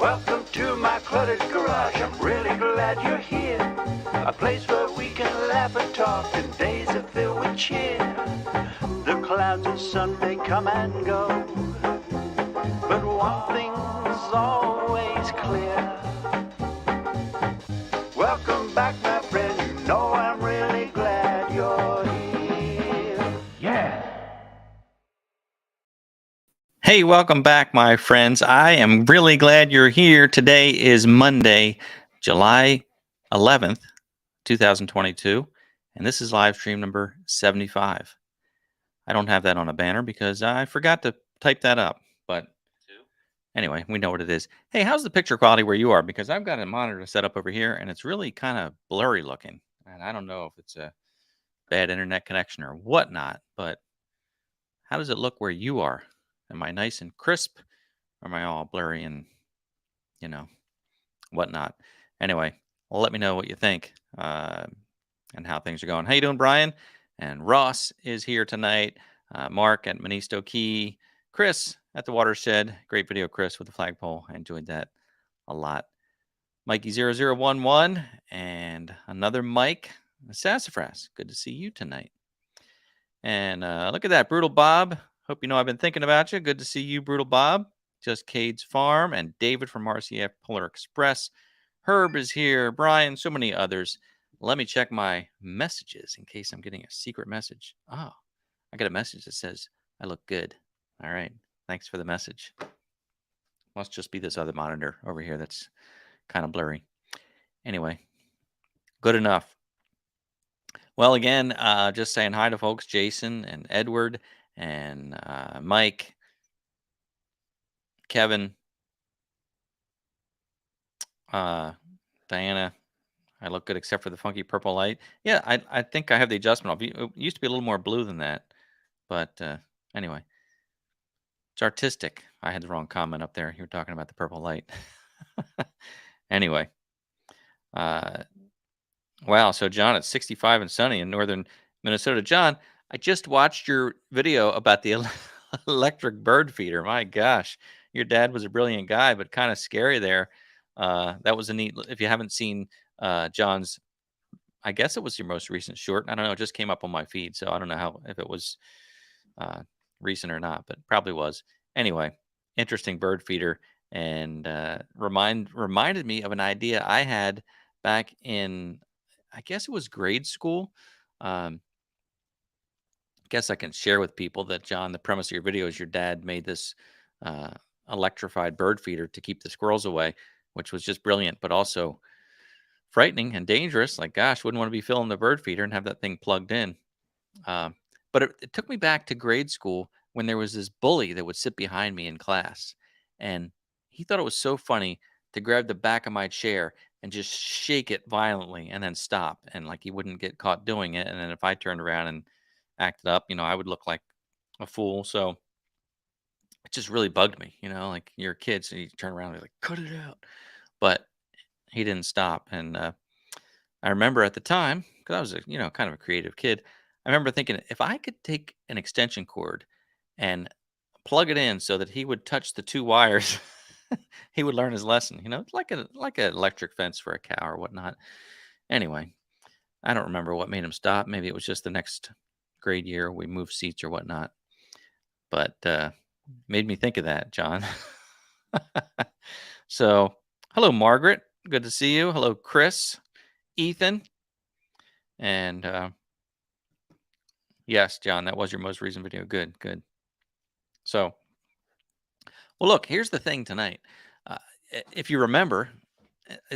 Welcome to my cluttered garage. I'm really glad you're here. A place where we can laugh and talk and days are filled with cheer. The clouds and sun may come and go, but one thing's always clear. Welcome back, my friend. You know I'm really glad you're here. Yeah. Hey, welcome back, my friends. I am really glad you're here. Today is Monday, July 11th, 2022, and this is live stream number 75. I don't have that on a banner because I forgot to type that up, but anyway, we know what it is. Hey, how's the picture quality where you are? Because I've got a monitor set up over here, and it's really kind of blurry looking, and I don't know if it's a bad internet connection or whatnot, but how does it look where you are? Am I nice and crisp? Or am I all blurry and, whatnot? Anyway, let me know what you think and how things are going. How you doing, Brian? And Ross is here tonight. Mark at Manisto Key. Chris at the Watershed. Great video, Chris, with the flagpole. I enjoyed that a lot. Mikey0011 and another Mike. Sassafras. Good to see you tonight. And look at that, Brutal Bob. Hope you know I've been thinking about you. Good to see you, Brutal Bob. Just Cade's Farm and David from RCF Polar Express. Herb is here. Brian, so many others. Let me check my messages in case I'm getting a secret message. Oh, I got a message that says I look good. All right. Thanks for the message. Must just be this other monitor over here that's kind of blurry. Anyway, good enough. Well, again, just saying hi to folks, Jason and Edward and Mike, Kevin, Diana. I look good except for the funky purple light. Yeah, I think I have the adjustment. It used to be a little more blue than that. But anyway, it's artistic. I had the wrong comment up there. You were talking about the purple light. Anyway. Wow. So, John, it's 65 and sunny in northern Minnesota. John, I just watched your video about the electric bird feeder. My gosh. Your dad was a brilliant guy, but kind of scary there. That was a neat. If you haven't seen John's, I guess it was your most recent short. I don't know. It just came up on my feed. So I don't know if it was recent or not, but probably was. Anyway, interesting bird feeder, and reminded me of an idea I had back in, I guess it was grade school. Guess I can share with people that, John, the premise of your video is your dad made this electrified bird feeder to keep the squirrels away, which was just brilliant, but also frightening and dangerous. Like, gosh, wouldn't want to be filling the bird feeder and have that thing plugged in. But it took me back to grade school when there was this bully that would sit behind me in class. And he thought it was so funny to grab the back of my chair and just shake it violently and then stop. And like he wouldn't get caught doing it. And then if I turned around and acted up, I would look like a fool. So it just really bugged me, like you're a kid. So you turn around and like, cut it out. But he didn't stop. And I remember at the time, because I was a, kind of a creative kid, I remember thinking if I could take an extension cord and plug it in so that he would touch the two wires, he would learn his lesson. It's like an electric fence for a cow or whatnot. Anyway, I don't remember what made him stop. Maybe it was just the next grade year we moved seats or whatnot. But made me think of that, John. So, hello, Margaret. Good to see you. Hello, Chris, Ethan, and yes, John, that was your most recent video. Good, good. So, well, look, here's the thing tonight. If you remember,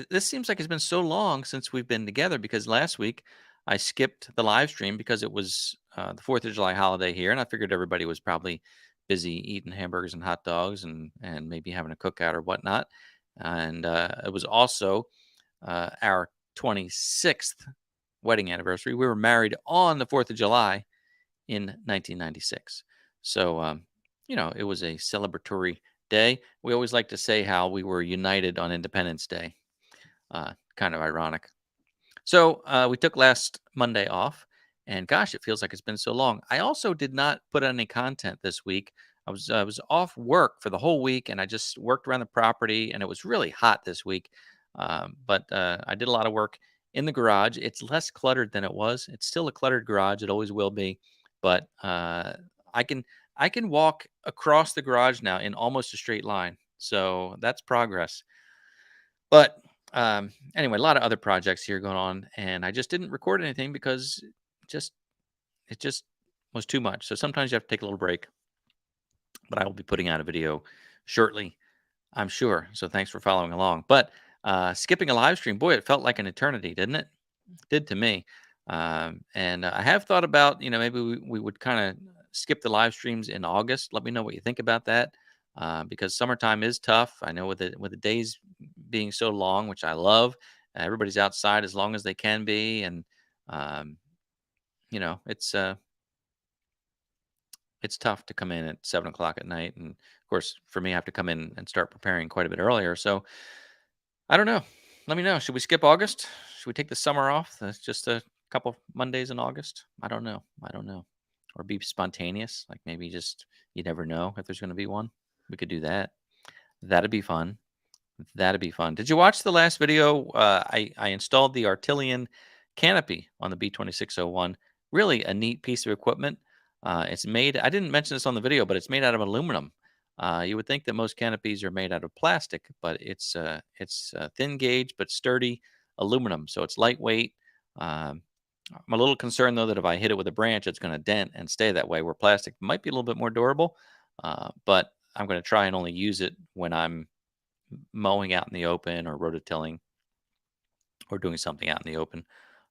this seems like it's been so long since we've been together because last week I skipped the live stream because it was the 4th of July holiday here, and I figured everybody was probably busy eating hamburgers and hot dogs and maybe having a cookout or whatnot. And it was also our 26th wedding anniversary. We were married on the 4th of July in 1996. So, it was a celebratory day. We always like to say how we were united on Independence Day. Kind of ironic. So we took last Monday off, and gosh, it feels like it's been so long. I also did not put any content this week I was off work for the whole week, and I just worked around the property, and it was really hot this week. But I did a lot of work in the garage. It's less cluttered than it was. It's still a cluttered garage. It always will be, but I can I can walk across the garage now in almost a straight line. So that's progress. But anyway, a lot of other projects here going on, and I just didn't record anything because just it just was too much. So sometimes you have to take a little break. But I will be putting out a video shortly, I'm sure. So thanks for following along. But skipping a live stream, boy, it felt like an eternity, didn't it? Did to me. And I have thought about, maybe we would kind of skip the live streams in August. Let me know what you think about that, because summertime is tough. I know with the days being so long, which I love. Everybody's outside as long as they can be, and um, it's tough to come in at 7 o'clock at night, and of course, for me, I have to come in and start preparing quite a bit earlier. So I don't know. Let me know. Should we skip August? Should we take the summer off? That's just a couple Mondays in August. I don't know. I don't know. Or be spontaneous, like maybe just you never know if there's going to be one. We could do that. That'd be fun. That'd be fun. Did you watch the last video? I installed the Artilian Canopy on the B2601. Really a neat piece of equipment. It's made. I didn't mention this on the video, but it's made out of aluminum. You would think that most canopies are made out of plastic, but it's thin gauge but sturdy aluminum, so it's lightweight. Um, I'm a little concerned though that if I hit it with a branch, it's going to dent and stay that way. Where plastic might be a little bit more durable, but I'm going to try and only use it when I'm mowing out in the open or rototilling or doing something out in the open.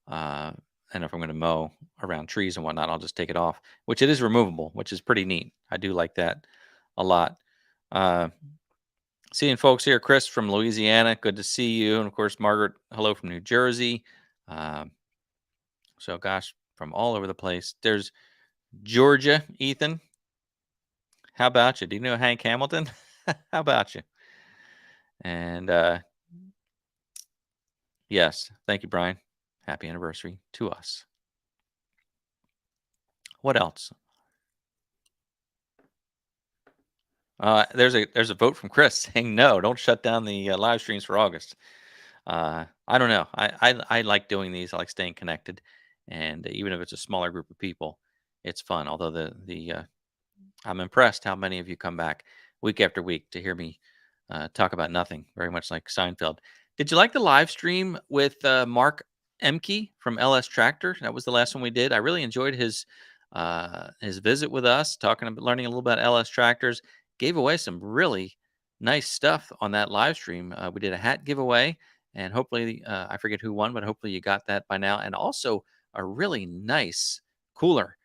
Uh, and if I'm going to mow around trees and whatnot, I'll just take it off, which it is removable, which is pretty neat. I do like that a lot. Uh, Seeing folks here, Chris from Louisiana, good to see you. And of course, Margaret, hello from New Jersey. Um, so, gosh, from all over the place. There's Georgia, Ethan. How about you? Do you know Hank Hamilton? How about you? And yes, thank you, Brian. Happy anniversary to us. What else? There's a vote from Chris saying no, don't shut down the live streams for August. I don't know. I like doing these. I like staying connected, and even if it's a smaller group of people, it's fun. Although the I'm impressed how many of you come back week after week to hear me talk about nothing. Very much like Seinfeld. Did you like the live stream with Mark Emke from LS Tractor? That was the last one we did. I really enjoyed his visit with us, talking about learning a little about LS tractors. Gave away some really nice stuff on that live stream. We did a hat giveaway, and hopefully, I forget who won, but hopefully you got that by now. And also a really nice cooler,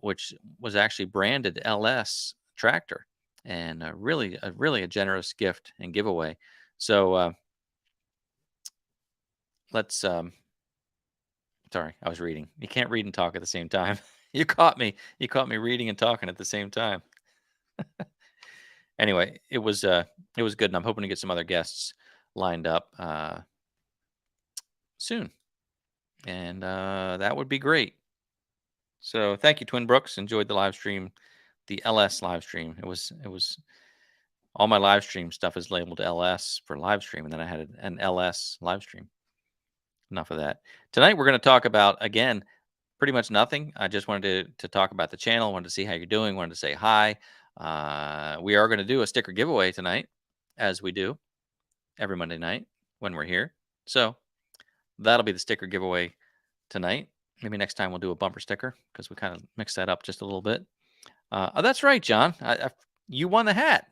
which was actually branded LS tractor, and really a generous gift and giveaway. So let's sorry, I was reading. You can't read and talk at the same time. You caught me. You caught me reading and talking at the same time. Anyway, it was good, and I'm hoping to get some other guests lined up soon, and that would be great. So thank you, Twin Brooks. Enjoyed the live stream, the LS live stream. It was all my live stream stuff is labeled LS for live stream, and then I had an LS live stream. Enough of that. Tonight we're going to talk about, again, pretty much nothing. I just wanted to talk about the channel, wanted to see how you're doing, wanted to say hi. We are going to do a sticker giveaway tonight, as we do every Monday night when we're here. So that'll be the sticker giveaway tonight. Maybe next time we'll do a bumper sticker because we kind of mixed that up just a little bit. Oh, that's right, John. You won the hat.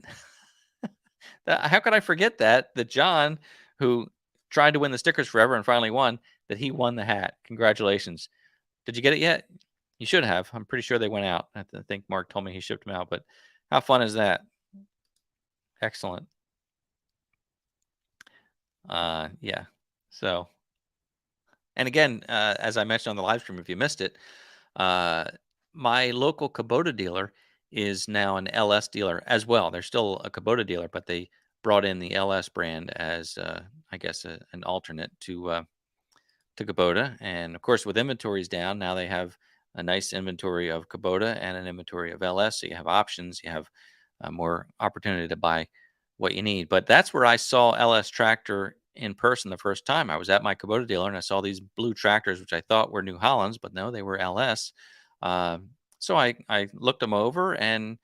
How could I forget that? That John, who tried to win the stickers forever and finally won, that he won the hat. Congratulations. Did you get it yet? You should have. I'm pretty sure they went out. I think Mark told me he shipped them out, but how fun is that? Excellent. Yeah. So, and again, as I mentioned on the live stream, if you missed it, my local Kubota dealer is now an LS dealer as well. They're still a Kubota dealer, but they brought in the LS brand as, I guess, an alternate to Kubota. And of course, with inventories down, now they have a nice inventory of Kubota and an inventory of LS. So you have options, you have more opportunity to buy what you need. But that's where I saw LS tractor in person the first time. I was at my Kubota dealer and I saw these blue tractors, which I thought were New Hollands, but no, they were LS. So I looked them over, and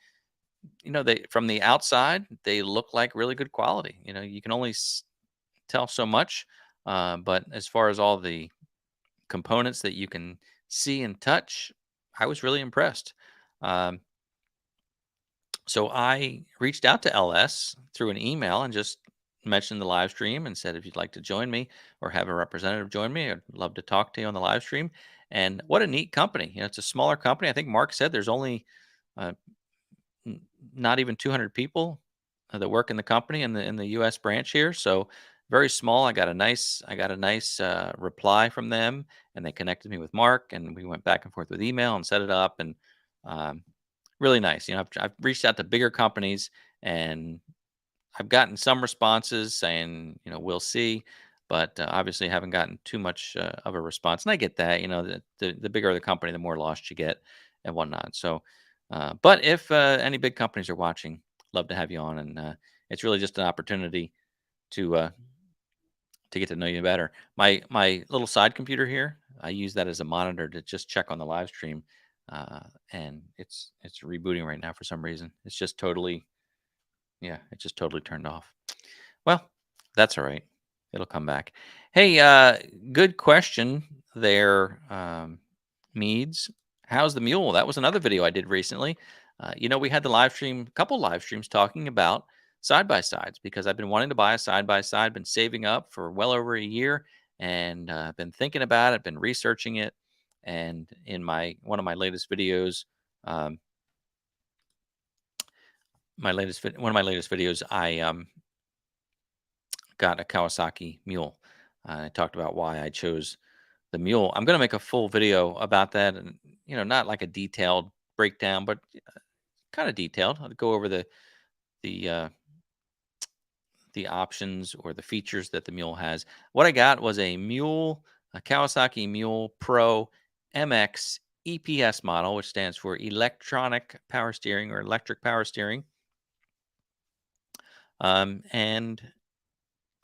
they, from the outside, they look like really good quality. You can only tell so much, but as far as all the components that you can see and touch, I was really impressed. Um, so I reached out to LS through an email and just mentioned the live stream and said, if you'd like to join me or have a representative join me, I'd love to talk to you on the live stream. And what a neat company. It's a smaller company. I think Mark said there's only uh, n- not even 200 people that work in the company in the US branch here. So very small. I got a nice reply from them, and they connected me with Mark, and we went back and forth with email and set it up. And um, really nice. I've reached out to bigger companies, and I've gotten some responses saying, we'll see, but obviously haven't gotten too much of a response. And I get that. The bigger the company, the more lost you get and whatnot. So, but if any big companies are watching, love to have you on. And it's really just an opportunity to uh, to get to know you better. My little side computer here, I use that as a monitor to just check on the live stream, uh, and it's rebooting right now for some reason. It's just totally, yeah, it just totally turned off. Well, that's all right. It'll come back. Hey, good question there, Meads. How's the mule? That was another video I did recently. We had the live stream, couple live streams talking about side by sides because I've been wanting to buy a side by side, been saving up for well over a year, and been thinking about it, been researching it. And in one of my latest videos, um, one of my latest videos, I got a Kawasaki Mule. I talked about why I chose the Mule. I'm going to make a full video about that, and not like a detailed breakdown, but kind of detailed. I'll go over the uh, the options or the features that the Mule has. What I got was a Kawasaki Mule Pro MX EPS model, which stands for electronic power steering or electric power steering. And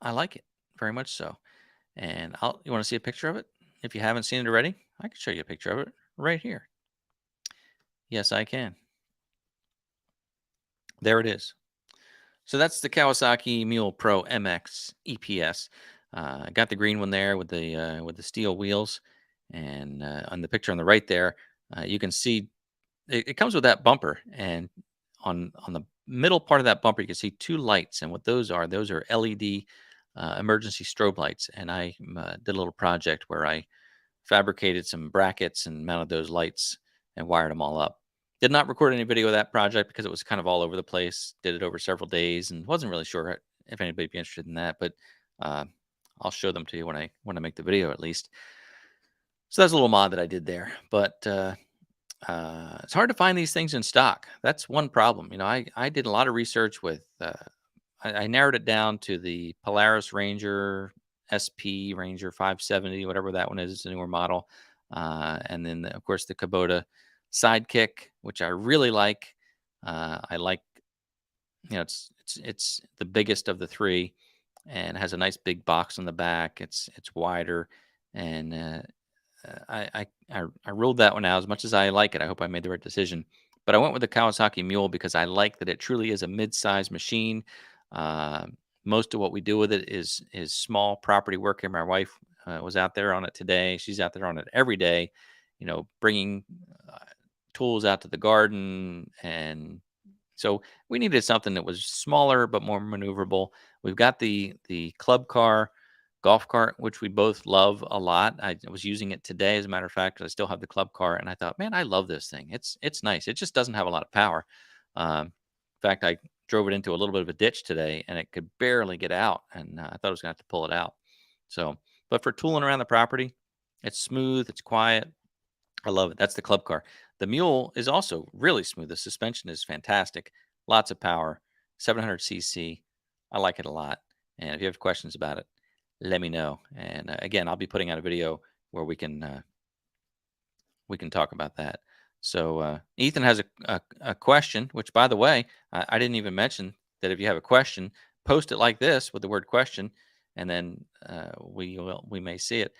I like it very much so. And you want to see a picture of it? If you haven't seen it already, I can show you a picture of it right here. Yes, I can. There it is. So that's the Kawasaki Mule Pro MX EPS. I got the green one there with the steel wheels, and on the picture on the right there, you can see it comes with that bumper, and on the middle part of that bumper, you can see two lights, and what those are LED emergency strobe lights. And I did a little project where I fabricated some brackets and mounted those lights and wired them all up. Did not record any video of that project because it was kind of all over the place. Did it over several days and wasn't really sure if anybody'd be interested in that. But uh, I'll show them to you when I make the video at least. So that's a little mod that I did there. But it's hard to find these things in stock. That's one problem. I did a lot of research with. I narrowed it down to the Polaris Ranger SP Ranger 570, whatever that one is. It's a newer model. And then, of course, the Kubota Sidekick, which I really like. I like, it's the biggest of the three, and has a nice big box on the back. It's wider, and I ruled that one out. As much as I like it, I hope I made the right decision. But I went with the Kawasaki Mule because I like that it truly is a mid-sized machine. Uh, Most of what we do with it is small property work here. My wife was out there on it today. She's out there on it every day, bringing uh, tools out to the garden. And so we needed something that was smaller but more maneuverable. We've got the club car, golf cart, which we both love a lot. I was using it today, as a matter of fact, 'cause I still have the club car, and I thought, man, I love this thing. It's nice. It just doesn't have a lot of power. In fact, I drove it into a little bit of a ditch today, and it could barely get out, and I thought I was gonna have to pull it out. So, but for tooling around the property, it's smooth, it's quiet. I love it. That's the club car. The Mule is also really smooth. The suspension is fantastic. Lots of power. 700 cc. I like it a lot. And if you have questions about it, let me know. And again, I'll be putting out a video where we can talk about that. So Ethan has a question, which, by the way, I didn't even mention that if you have a question, post it like this with the word question, and then we may see it.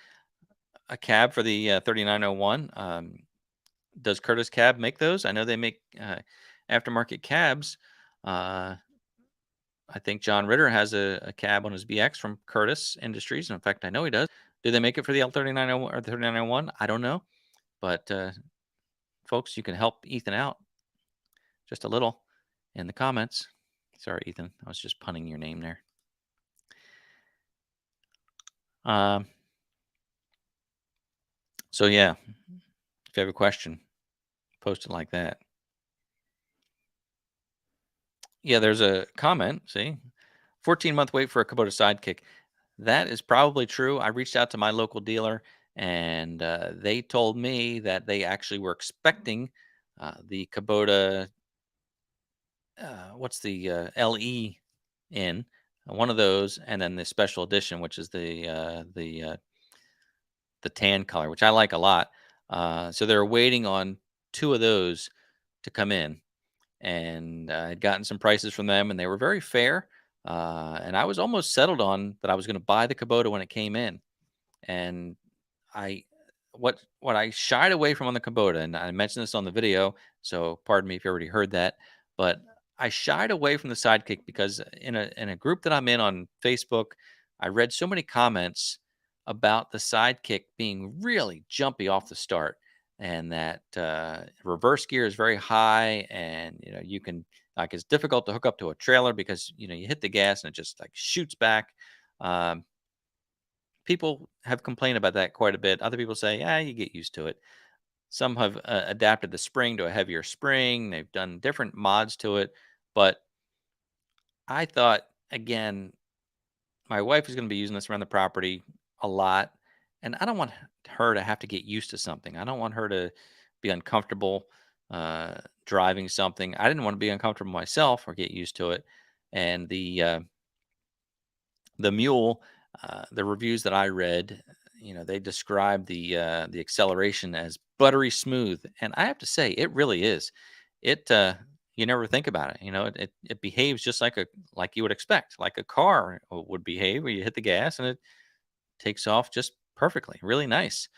A cab for the 3901. Does Curtis Cab make those? I know they make aftermarket cabs. Uh, I think John Ritter has a cab on his BX from Curtis Industries. In fact, I know he does. Do they make it for the L3901 or the 3901? I don't know. But folks, you can help Ethan out just a little in the comments. Sorry, Ethan. I was just punning your name there. So, yeah, if you have a question, post it like that. Yeah, there's a comment. See, 14-month wait for a Kubota Sidekick. That is probably true. I reached out to my local dealer, and they told me that they actually were expecting the Kubota. What's the LE in one of those, and then the special edition, which is the tan color, which I like a lot. So they're waiting on two of those to come in, and I'd gotten some prices from them, and they were very fair. And I was almost settled on that I was going to buy the Kubota when it came in, and I what I shied away from on the Kubota, and I mentioned this on the video, so pardon me if you already heard that, but I shied away from the Sidekick because in a group that I'm in on Facebook, I read so many comments about the Sidekick being really jumpy off the start, and that reverse gear is very high, and you can, like, it's difficult to hook up to a trailer because you hit the gas and it just like shoots back. Um, People have complained about that quite a bit. Other people say, yeah, you get used to it. Some have adapted the spring to a heavier spring. They've done different mods to it. But I thought, again, my wife is going to be using this around the property a lot. And I don't want her to have to get used to something. I don't want her to be uncomfortable driving something. I didn't want to be uncomfortable myself or get used to it. And the Mule, the reviews that I read, they describe the acceleration as buttery smooth, and I have to say, it really is. It You never think about it. It behaves just like you would expect, like a car would behave, where you hit the gas and it takes off just perfectly. Really nice.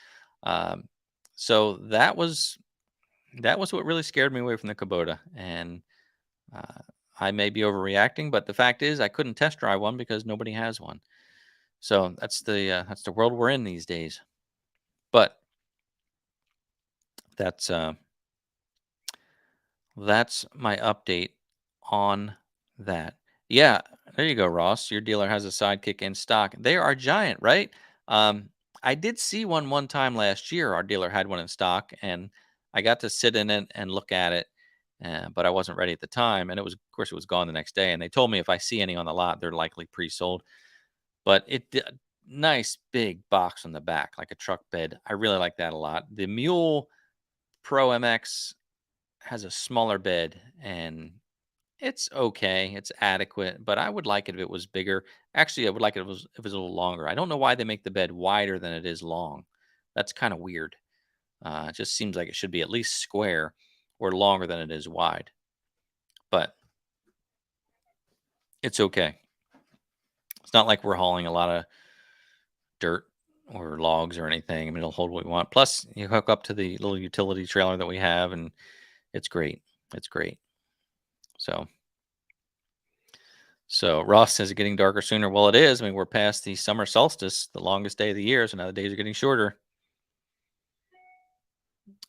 Um, so that was what really scared me away from the Kubota, and uh, I may be overreacting, but the fact is, I couldn't test drive one because nobody has one. So that's the world we're in these days. But that's uh, that's my update on that. Yeah, there you go, Ross. Your dealer has a Sidekick in stock. They are giant, right? Um, I did see one time last year. Our dealer had one in stock, and I got to sit in it and look at it, but I wasn't ready at the time. And of course, it was gone the next day. And they told me if I see any on the lot, they're likely pre-sold. But nice big box on the back, like a truck bed. I really like that a lot. The Mule Pro MX has a smaller bed, and it's okay. It's adequate, but I would like it if it was bigger. Actually, I would like it if it was a little longer. I don't know why they make the bed wider than it is long. That's kind of weird. It just seems like it should be at least square or longer than it is wide. But it's okay. It's not like we're hauling a lot of dirt or logs or anything. I mean, it'll hold what we want. Plus, you hook up to the little utility trailer that we have, and it's great. It's great. So Ross says, it getting darker sooner. Well, it is. I mean, we're past the summer solstice, the longest day of the year, so now the days are getting shorter.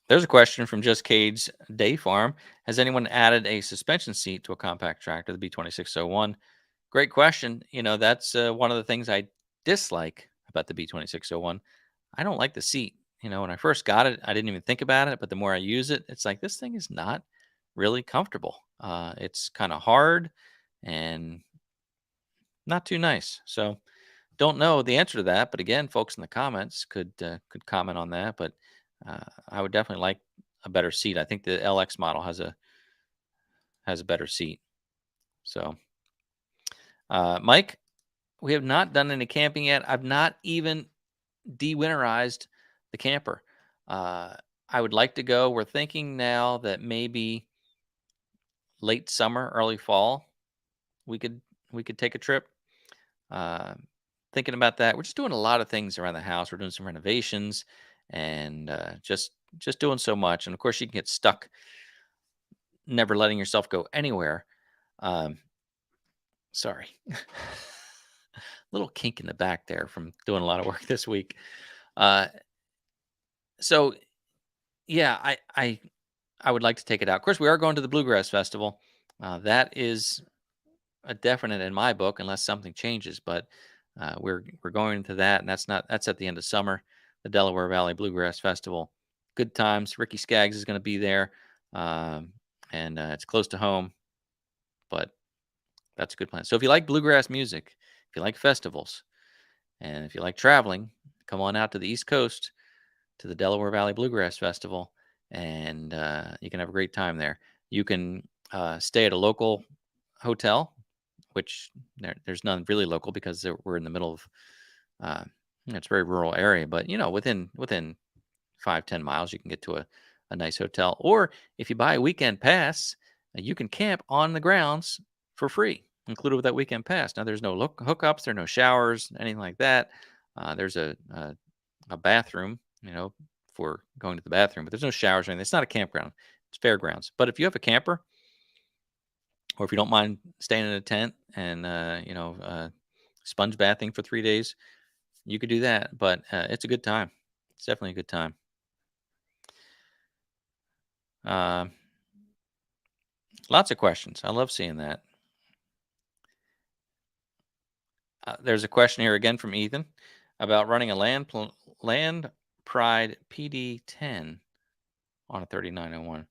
There's a question from Just Cade's Day Farm. Has anyone added a suspension seat to a compact tractor, the B2601? Great question. That's one of the things I dislike about the B2601. I don't like the seat. When I first got it, I didn't even think about it, but the more I use it, it's like this thing is not really comfortable. It's kind of hard and not too nice. So don't know the answer to that, but again, folks in the comments could comment on that. But I would definitely like a better seat. I think the LX model has a better seat. So, Mike, we have not done any camping yet. I've not even de-winterized the camper. I I would like to go. We're thinking now that maybe late summer, early fall, we could we could take a trip. Uh, Thinking about that. We're just doing a lot of things around the house. We're doing some renovations and just doing so much. And of course, you can get stuck never letting yourself go anywhere. Um, Sorry, little kink in the back there from doing a lot of work this week. Uh, so yeah, I would like to take it out. Of course, we are going to the Bluegrass Festival. That is a definite in my book, unless something changes. But we're going to that, and that's at the end of summer. The Delaware Valley Bluegrass Festival. Good times. Ricky Skaggs is going to be there, um, and it's close to home, but that's a good plan. So if you like bluegrass music, if you like festivals, and if you like traveling, come on out to the East Coast to the Delaware Valley Bluegrass Festival, and you can have a great time there. You can stay at a local hotel, which there's none really local because we're in the middle of it's a very rural area. But within 5-10 miles, you can get to a nice hotel. Or if you buy a weekend pass, you can camp on the grounds for free, included with that weekend pass. Now, there's no hookups, there are no showers, anything like that. There's a bathroom, for going to the bathroom, but there's no showers or anything. It's not a campground; it's fairgrounds. But if you have a camper, or if you don't mind staying in a tent and sponge bathing for 3 days, you could do that. But it's a good time. It's definitely a good time. Uh, Lots of questions. I love seeing that. There's a question here again from Ethan about running a Land Pride PD10 on a 3901.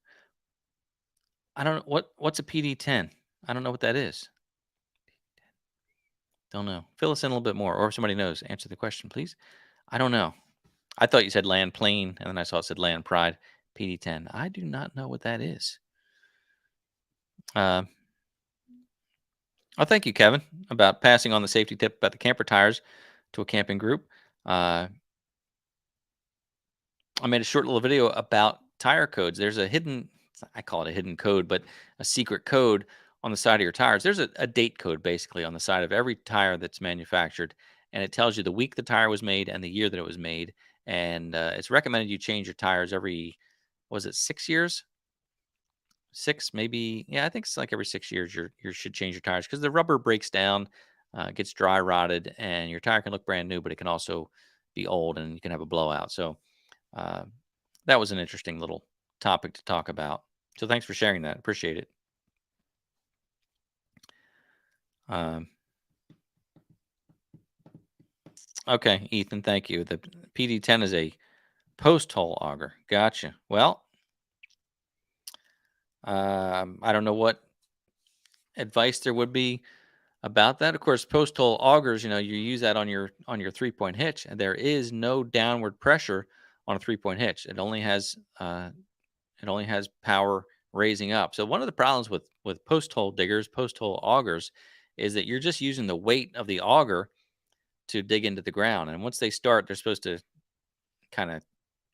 I don't know what's a PD10. I don't know what that is. Don't know. Fill us in a little bit more, or if somebody knows, answer the question, please. I don't know. I thought you said Land Plane, and then I saw it said Land Pride PD10. I do not know what that is. Uh, thank you, Kevin, about passing on the safety tip about the camper tires to a camping group. I made a short little video about tire codes. There's a hidden, I call it a hidden code, but a secret code on the side of your tires. There's a date code basically on the side of every tire that's manufactured, and it tells you the week the tire was made and the year that it was made. And it's recommended you change your tires every, was it 6 years? Six, maybe. Yeah, I think it's like every 6 years you should change your tires because the rubber breaks down, gets dry rotted, and your tire can look brand new, but it can also be old and you can have a blowout. So uh, that was an interesting little topic to talk about. So thanks for sharing that. Appreciate it. Um, okay, Ethan, thank you. The PD10 is a post hole auger. Gotcha. Well, I don't know what advice there would be about that. Of course, post hole augers, you use that on your 3-point hitch, and there is no downward pressure on a 3-point hitch. It only has power raising up. So one of the problems with post hole diggers, post hole augers, is that you're just using the weight of the auger to dig into the ground. And once they start, they're supposed to kind of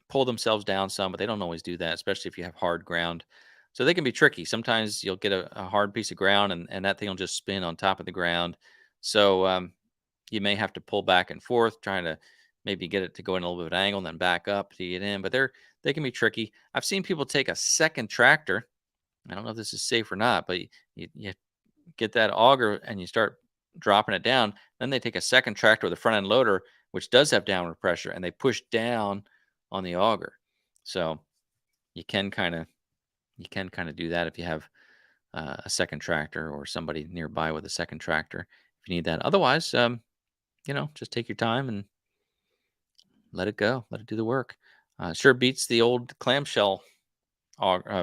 pull themselves down some, but they don't always do that, especially if you have hard ground. So they can be tricky. Sometimes you'll get a hard piece of ground, and that thing will just spin on top of the ground. So you may have to pull back and forth, trying to maybe get it to go in a little bit of an angle and then back up to get in. But they can be tricky. I've seen people take a second tractor. I don't know if this is safe or not, but you get that auger and you start dropping it down. Then they take a second tractor with a front end loader, which does have downward pressure, and they push down on the auger. So you can kind of do that if you have a second tractor or somebody nearby with a second tractor if you need that. Otherwise, just take your time and let it go, let it do the work. Sure beats the old clamshell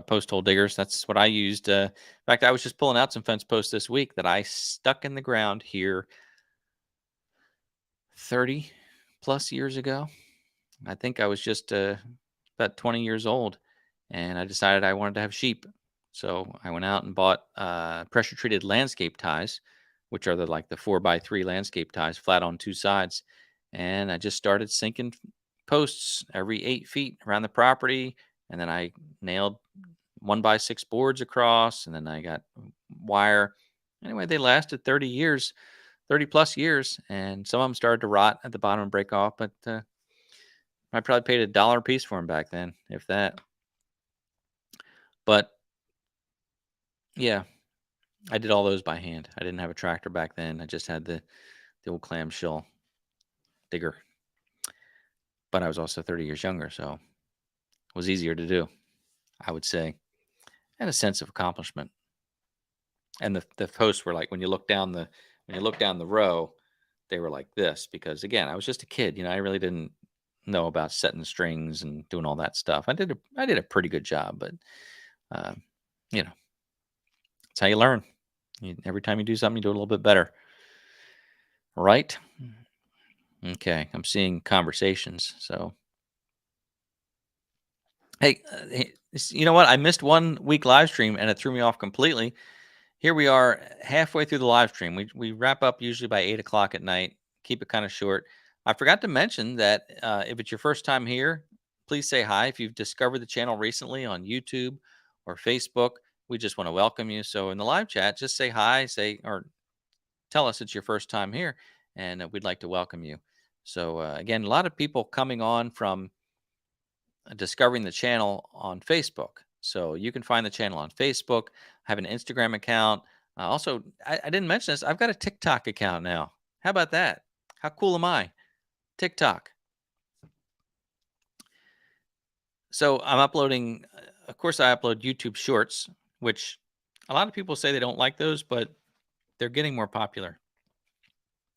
post hole diggers. That's what I used. In fact, I was just pulling out some fence posts this week that I stuck in the ground here 30 plus years ago. I think I was just about 20 years old, and I decided I wanted to have sheep. So I went out and bought pressure treated landscape ties, which are like the 4x3 landscape ties, flat on two sides. And I just started sinking posts every 8 feet around the property, and then I nailed 1x6 boards across, and then I got wire. Anyway, they lasted 30 years, 30 plus years, and some of them started to rot at the bottom and break off. But I probably paid $1 a piece for them back then, if that. But yeah, I did all those by hand. I didn't have a tractor back then. I just had the old clamshell digger. But I was also 30 years younger, so it was easier to do, I would say, and a sense of accomplishment. And the posts were like, when you look down the row, they were like this, because again, I was just a kid. I really didn't know about setting strings and doing all that stuff. I did a pretty good job, but uh, you know, it's how you learn. Every time you do something, you do it a little bit better, right? Okay, I'm seeing conversations. So, hey, you know what? I missed 1 week live stream, and it threw me off completely. Here we are, halfway through the live stream. We wrap up usually by 8 o'clock at night. Keep it kind of short. I forgot to mention that if it's your first time here, please say hi. If you've discovered the channel recently on YouTube or Facebook, we just want to welcome you. So in the live chat, just say hi, or tell us it's your first time here, and we'd like to welcome you. So again, a lot of people coming on from discovering the channel on Facebook. So you can find the channel on Facebook. I have an Instagram account. Also, I didn't mention this. I've got a TikTok account now. How about that? How cool am I? TikTok. So I'm uploading, of course, I upload YouTube Shorts, which a lot of people say they don't like those, but they're getting more popular.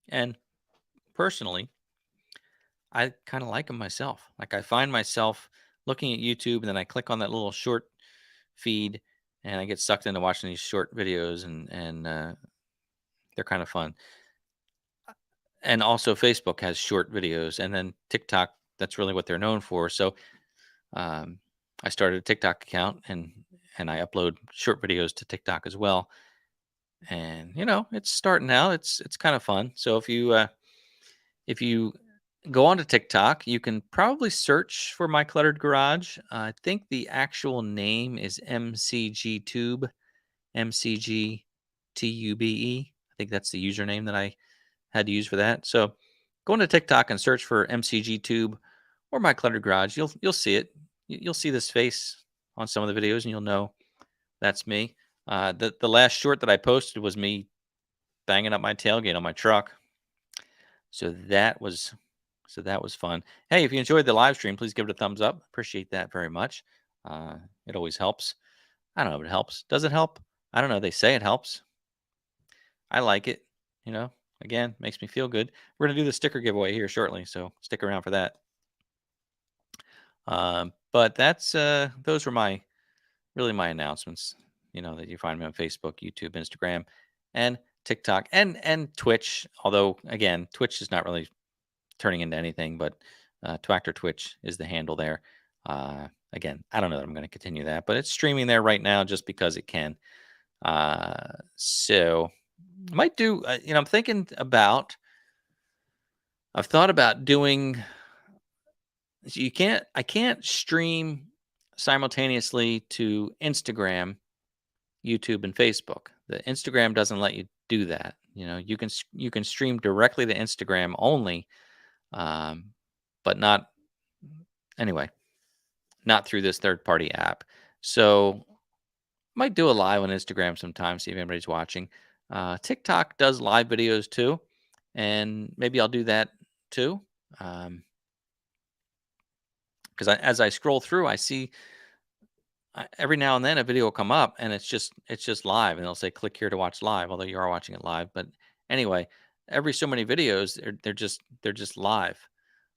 And personally, I kind of like them myself. Like, I find myself looking at YouTube, and then I click on that little short feed, and I get sucked into watching these short videos, and they're kind of fun. And also, Facebook has short videos, and then TikTok. That's really what they're known for. So um, I started a TikTok account, and I upload short videos to TikTok as well. And it's starting out. It's kind of fun. So if you go onto TikTok, you can probably search for My Cluttered Garage. I think the actual name is MCG Tube, MCG TUBE. I think that's the username that I had to use for that. So go into TikTok and search for MCG Tube or My Cluttered Garage. You'll see it. You'll see this face on some of the videos, and you'll know that's me. The last short that I posted was me banging up my tailgate on my truck. So that was fun. Hey, if you enjoyed the live stream, please give it a thumbs up. Appreciate that very much. It always helps. I don't know if it helps. Does it help? I don't know. They say it helps. I like it. Again, makes me feel good. We're going to do the sticker giveaway here shortly, so stick around for that. But that's those were my announcements. That you find me on Facebook, YouTube, Instagram, and TikTok, and Twitch. Although again, Twitch is not really turning into anything, but Twactor Twitch is the handle there. Again, I don't know that I'm going to continue that, but it's streaming there right now just because it can. So I might do. I'm thinking about. I've thought about doing. I can't stream simultaneously to Instagram, YouTube, and Facebook. The Instagram doesn't let you do that. You can stream directly to Instagram only, but not anyway, not through this third party app. So might do a live on Instagram sometime, see if anybody's watching. TikTok does live videos too, and maybe I'll do that too. Because as I scroll through, I see every now and then a video will come up, and it's just live, and they'll say click here to watch live, although you are watching it live. But anyway, every so many videos they're just live.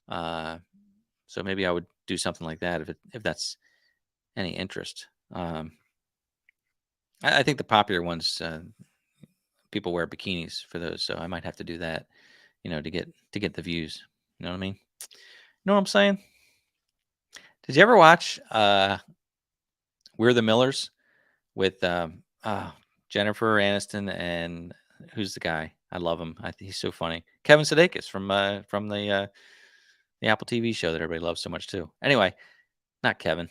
So maybe I would do something like that if that's any interest. I think the popular ones, people wear bikinis for those, so I might have to do that, to get the views. You know what I mean? You know what I'm saying? Did you ever watch We're the Millers with Jennifer Aniston and who's the guy? I love him. He's so funny. Kevin Sudeikis from the Apple TV show that everybody loves so much too. Anyway, not Kevin.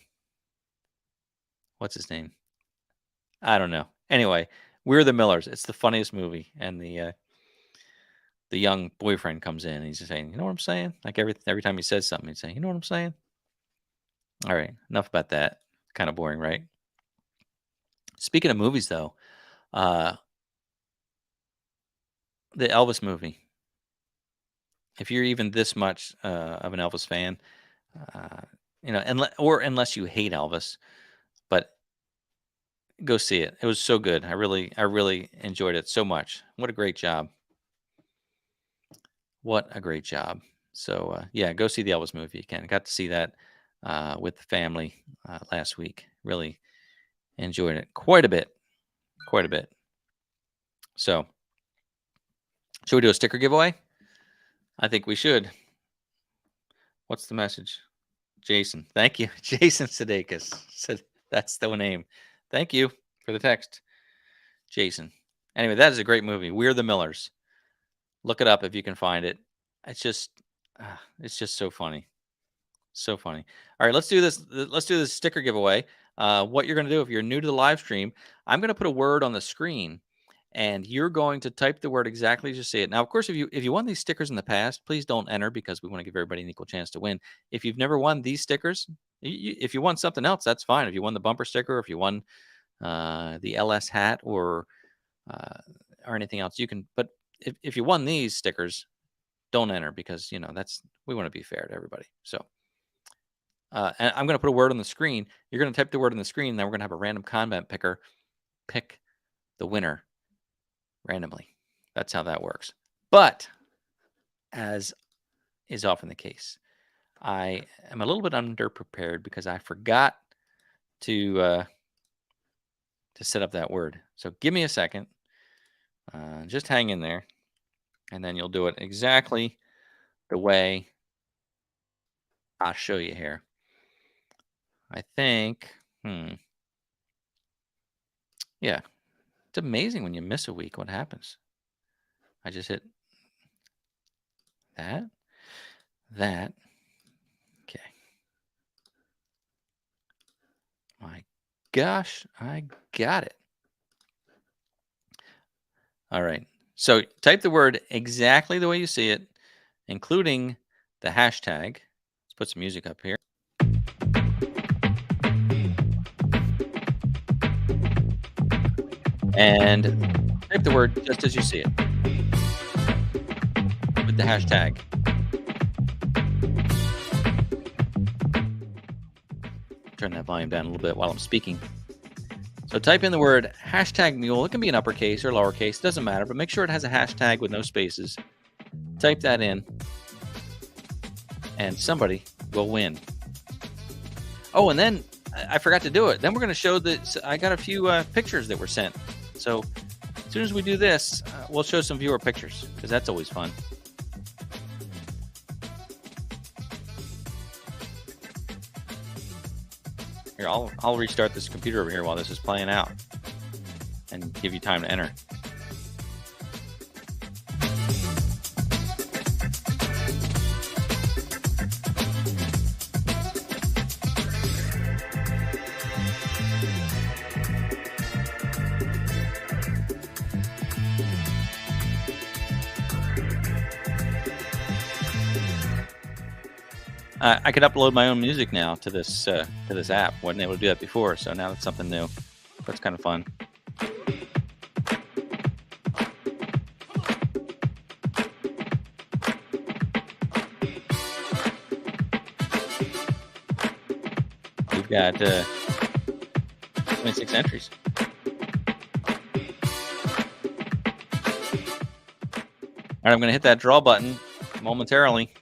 what's his name? I don't know. Anyway, We're the Millers. It's the funniest movie, and the young boyfriend comes in and he's just saying, "You know what I'm saying?" Like every time he says something, he's saying, "You know what I'm saying?" All right, enough about that. Kind of boring, right? Speaking of movies, though, uh, the Elvis movie. If you're even this much of an Elvis fan, uh, unless you hate Elvis, but go see it. It was so good. I really enjoyed it so much. What a great job! What a great job. So yeah, go see the Elvis movie. You can. Got to see that with the family last week. Really enjoyed it quite a bit. Quite a bit. So, should we do a sticker giveaway? I think we should. What's the message? Jason. Thank you. Jason Sudeikis. Said that's the name. Thank you for the text. Jason. Anyway, that is a great movie. We're the Millers. Look it up if you can find it. It's just so funny. So funny. All right, let's do this. Let's do this sticker giveaway. What you're going to do if you're new to the live stream, I'm going to put a word on the screen, and you're going to type the word exactly as you see it. Now, of course, if you won these stickers in the past, please don't enter because we want to give everybody an equal chance to win. If you've never won these stickers, if you won something else, that's fine. If you won the bumper sticker, if you won the LS hat or anything else, you can. But if you won these stickers, don't enter because we want to be fair to everybody. So. And I'm going to put a word on the screen. You're going to type the word on the screen, and then we're going to have a random comment picker pick the winner randomly. That's how that works. But as is often the case, I am a little bit underprepared because I forgot to set up that word. So give me a second. Just hang in there, and then you'll do it exactly the way I'll show you here. I think, yeah, it's amazing when you miss a week what happens. I just hit that. Okay. My gosh, I got it. All right. So type the word exactly the way you see it, including the hashtag. Let's put some music up here. And type the word just as you see it with the hashtag. Turn that volume down a little bit while I'm speaking. So type in the word hashtag mule. It can be in uppercase or lowercase, doesn't matter, but make sure it has a hashtag with no spaces. Type that in, and somebody will win. Oh, and then I forgot to do it. Then we're going to show that I got a few pictures that were sent. So as soon as we do this, we'll show some viewer pictures because that's always fun. Here, I'll restart this computer over here while this is playing out and give you time to enter. I could upload my own music now to this app. Wasn't able to do that before, so now that's something new. That's kind of fun. We've got 26 entries. All right, I'm going to hit that draw button momentarily.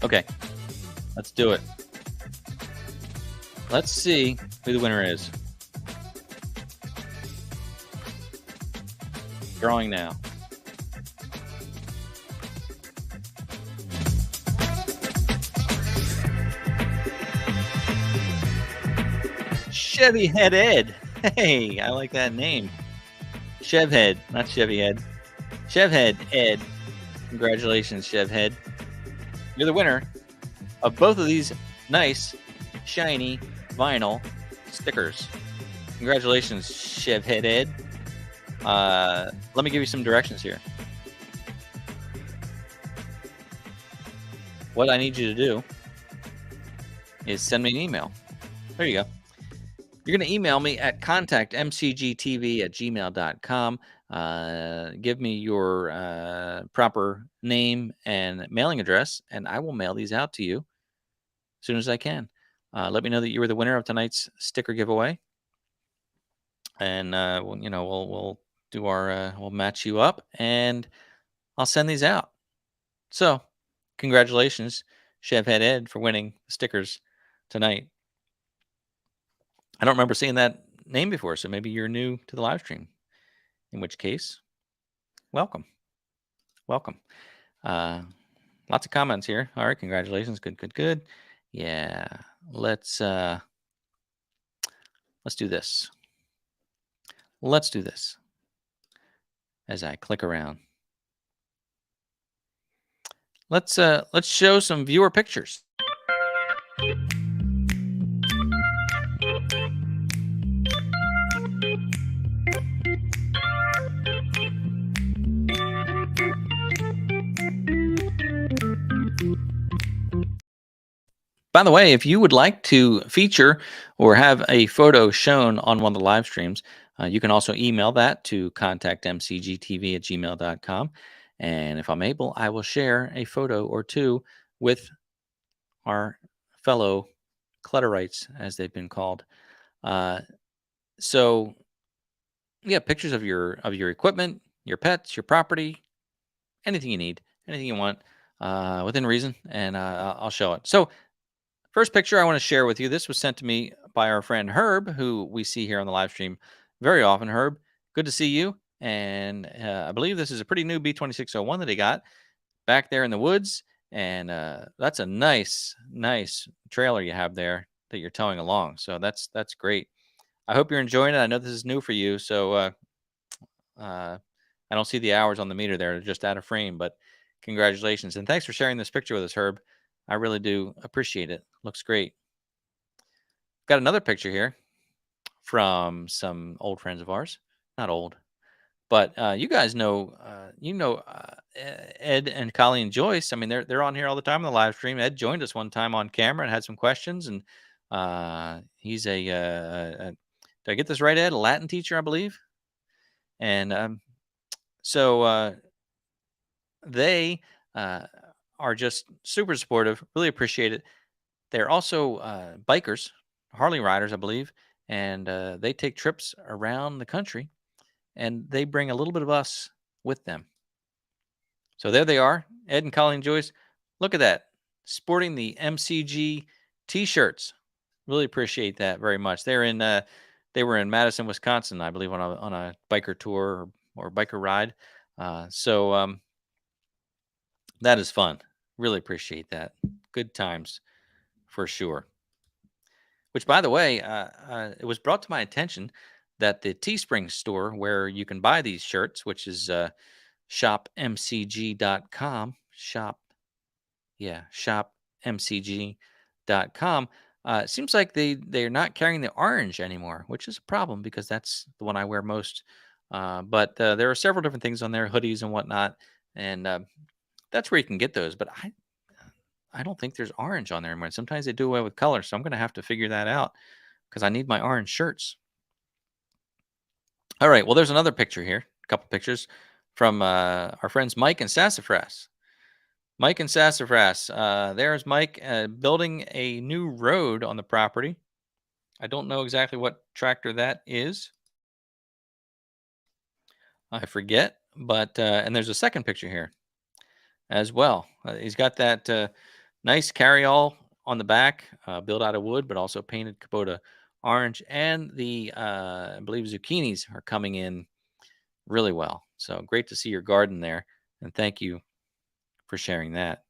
Okay, let's do it. Let's see who the winner is. Drawing now. Chevy Head Ed. Hey, I like that name. Chev Head, not Chevy Head. Chev Head Ed. Congratulations, Chev Head. You're the winner of both of these nice, shiny vinyl stickers. Congratulations, Chev Head Ed. Let me give you some directions here. What I need you to do is send me an email. There you go. You're going to email me at contactmcgtv@gmail.com. Give me your proper name and mailing address, and I will mail these out to you as soon as I can. Let me know that you were the winner of tonight's sticker giveaway, and we'll do our we'll match you up, and I'll send these out. So, congratulations, Chevhead Ed, for winning stickers tonight. I don't remember seeing that name before, so maybe you're new to the live stream. In which case, welcome. Welcome. Lots of comments here. All right, congratulations. Good. Yeah. Let's do this. Let's do this. As I click around. Let's show some viewer pictures. By the way, if you would like to feature or have a photo shown on one of the live streams, you can also email that to contactmcgtv@gmail.com. And if I'm able, I will share a photo or two with our fellow clutterites, as they've been called. So, yeah, pictures of your equipment, your pets, your property, anything you need, anything you want, within reason, and I'll show it. So, first picture I want to share with you. This was sent to me by our friend Herb, who we see here on the live stream very often. Herb, good to see you. And I believe this is a pretty new B2601 that he got back there in the woods. And that's a nice trailer you have there that you're towing along. So that's great. I hope you're enjoying it. I know this is new for you. So I don't see the hours on the meter there. They're just out of frame. But congratulations. And thanks for sharing this picture with us, Herb. I really do appreciate it. Looks great. Got another picture here from some old friends of ours. Not old, but you guys know, Ed and Colleen Joyce. I mean, they're on here all the time on the live stream. Ed joined us one time on camera and had some questions, and he's did I get this right, Ed? A Latin teacher, I believe. And so they are just super supportive. Really appreciate it. They're also bikers, Harley riders, I believe, and they take trips around the country, and they bring a little bit of us with them. So there they are, Ed and Colleen Joyce. Look at that, sporting the MCG T-shirts. Really appreciate that very much. They were in Madison, Wisconsin, I believe, on a biker tour or biker ride. So that is fun. Really appreciate that. Good times for sure. Which, by the way, it was brought to my attention that the Teespring store where you can buy these shirts, which is shopmcg.com, shopmcg.com, seems like they're not carrying the orange anymore, which is a problem because that's the one I wear most. But there are several different things on there, hoodies and whatnot, and that's where you can get those. But I don't think there's orange on there anymore. Sometimes they do away with color, so I'm going to have to figure that out because I need my orange shirts. All right, well, there's another picture here, a couple pictures from our friends Mike and Sassafras. Mike and Sassafras. There's Mike building a new road on the property. I don't know exactly what tractor that is. I forget, but and there's a second picture here as well. He's got that nice carryall on the back, built out of wood, but also painted Kubota orange. And the, I believe, zucchinis are coming in really well. So great to see your garden there. And thank you for sharing that.